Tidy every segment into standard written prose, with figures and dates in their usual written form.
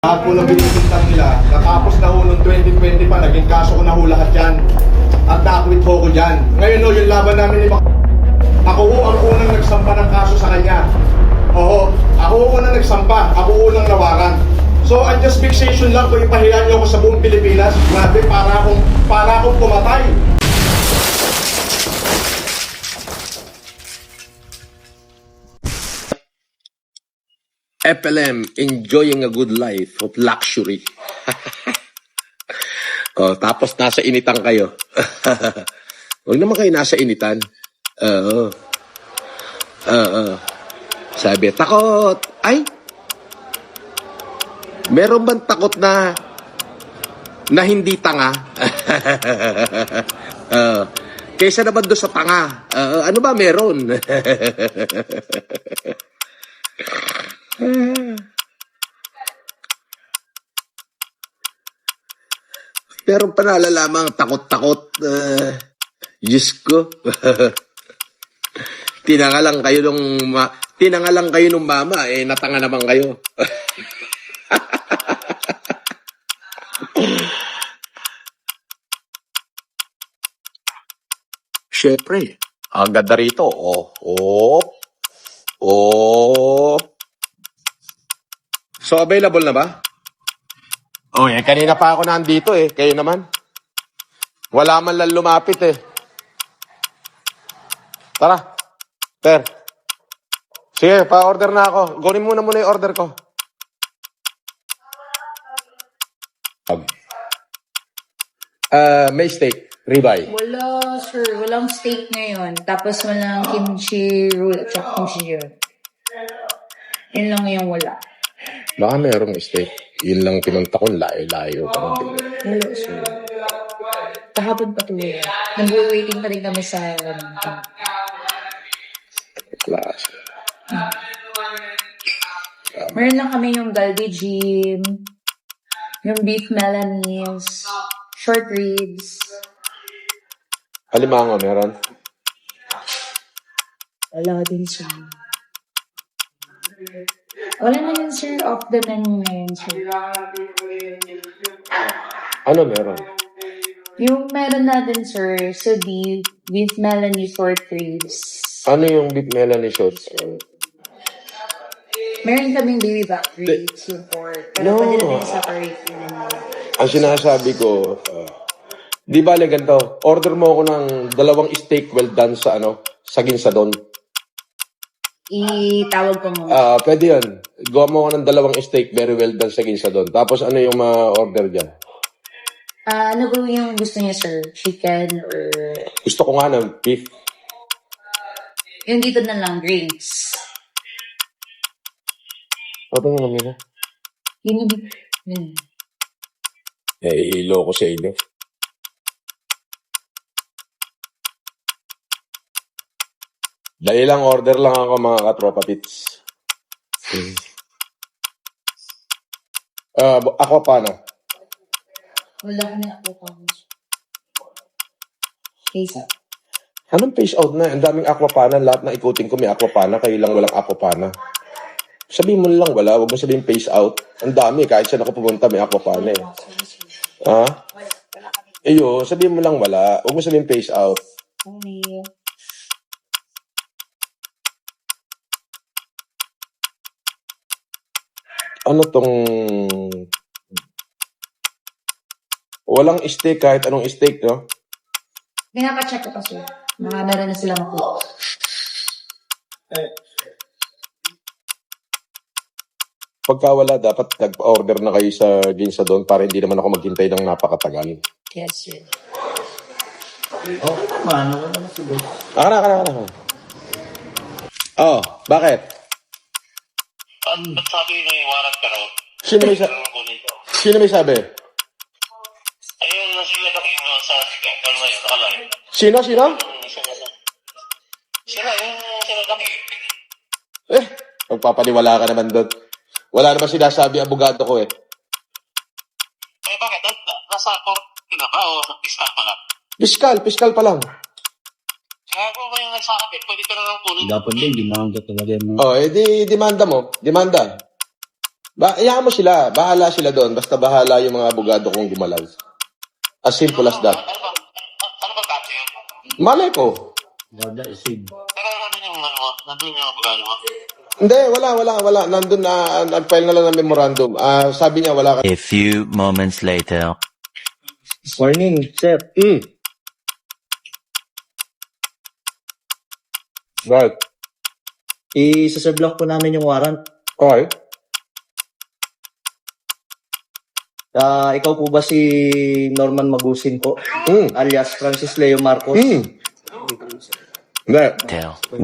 Lahat po ng binibintang nila, natapos na ho noong 2020 pa, naging kaso ko na ho lahat yan. At na-acquit ho ko dyan. Ngayon ho, yung laban namin ni ako ho ang unang nagsampa ng kaso sa kanya. Oo, ako ho unang nagsampa, ako unang nawaran. So, ang just fixation lang kung ipahiya niyo ako sa buong Pilipinas, grabe, para akong pumatay. FLM, enjoying a good life of luxury. Oh, tapos nasa initan kayo. Huwag naman kayo nasa initan. Oo. Sabi, takot. Ay, meron bang takot na hindi tanga? Kaysa naman doon sa tanga. Ano ba meron? Pero pa nalalamang takot-takot. Diyos ko. Tinangalang kayo nung mama, natanga naman kayo. Siyempre, ang ganda rito. So, available na ba? Kanina pa ako nandito Kayo naman. Wala man lang lumapit Tara. Per. Sige, pa-order na ako. Gawin muna yung order ko. May steak. Ribeye. Wala, sir. Walang steak ngayon. Tapos walang kimchi roll at saka kimchi yun. Yun lang yung wala. Baka merong steak. Yun lang pinunta ko. Layo-layo. Wala, sir. Kahapon pa tuloy. Nag-waiting pa rin kami sa Klase. Meron lang kami yung Galbi Gym, yung beef Milanese, short ribs. Alimango meron? Wala din, sir. Wala na yun, sir. Off the menu na yun, sir. Ano meron? Yung meron natin, sir, sa beef Milanese short ribs. Ano yung beef Melanie shorts? Meron kaming baby back ribs, yung pork. Pero No. pwede natin separate yun. Ang sinasabi ko, di ba ganito, order mo ako ng 2 steak well done sa sa Ginsadon. Itawag ko mo. Pwede yun. Gawa mo ako ng 2 steak very well done sa Ginsadon. Tapos ano yung ma-order dyan? Ano ba yung gusto niya, sir? Chicken or... Gusto ko nga ng beef. Yung dito na lang, ribs. Ano yung namin na? Yun yung... Yun. Ilo ko sa inyo. Dahil lang order lang ako mga katropa pits. Ako paano? Wala ka na ako pa. Case up. Anong face out na? Ang daming aquapana. Lahat na ikutin ko may aquapana. Kayo lang walang aquapana. Sabihin mo lang wala. Huwag mo sabihin face out. Ang dami. Kahit saan ako pumunta may aquapana Ha? Sabihin mo lang wala. Huwag mo sabihin face out. Sorry. Ano tong... Walang steak kahit anong steak, no? Pinapacheck ko pa, sir. Meron na sila makuha. Pagka wala, dapat nag-order na kayo sa Ginsadon para hindi naman ako maghintay ng napakatagal. Yes, sir. Paano ka naman siguro?Aka. Oh, bakit? Ba't sabi ko yung warat ka raw? Sino may sabi? Ayun, sila na kayo sa sigaw. Ano na yun? Nakalayo. Sino? Sila, yung sila kami. Magpapaniwala ka naman doon. Wala naman sinasabi ang abogado ko Eh, bakit? Nasa korte na ba o sa pista pa lang? Piskal pa lang. Kaya kung kayo nagsakapit, pwede ka na lang kunin. Dapat din, demanda talaga yan. Oh, di demanda mo. Demanda. Hayaan mo sila. Bahala sila doon. Basta bahala yung mga abogado kong gumalaw. As simple as that. Ano ba dati yun? Malay ko. Pero ano yung ano mo? Nandun yung abogado mo? Hindi, wala. Nandun na, nag-file na lang ng memorandum. Sabi niya, wala ka. A few moments later. Morning, sir. Right. I-serve lang po namin yung warrant. Okay. Ikaw po ba si Norman Magusin po? Alias Francis Leo Marcos? Hindi.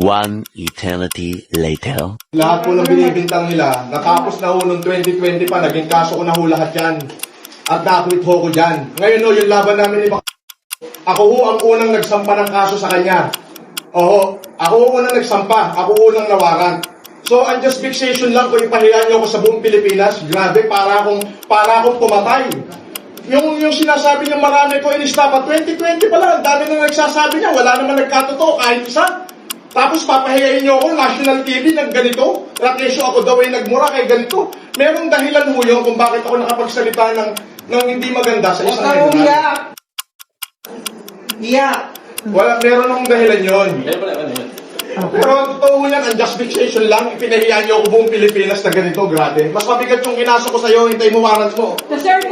One eternity later. Lahat po ng binibintang nila, natapos na ho noong 2020 pa, naging kaso ko na ho lahat yan. At na-quit ho ko dyan. Ngayon ho, yung laban namin ni ako ho ang unang nagsampa ng kaso sa kanya. Oo, ako ho unang nagsampa, ako unang nawaran. So, ang just fixation lang kung ipahiya niyo ako sa buong Pilipinas, grabe, para akong pumatay. Yung sinasabi niya marami ko inista pa, 2020 pa lang, ang dami na nagsasabi niya, wala naman nagkatotoo, kahit isa. Tapos papahiyain niyo ako, national TV, ng ganito. Rakesyo ako daw ay nagmura kay ganito. Merong dahilan ho yun kung bakit ako nakapagsalita ng hindi maganda sa isang general. Meron akong dahilan yun. Pero ang totoo mo yan, ang justification lang, ipinahiya niyo ako buong Pilipinas na ganito, grabe. Mas mabigat yung kinaso ko sa'yo, hintay mo warrant mo. So, sir,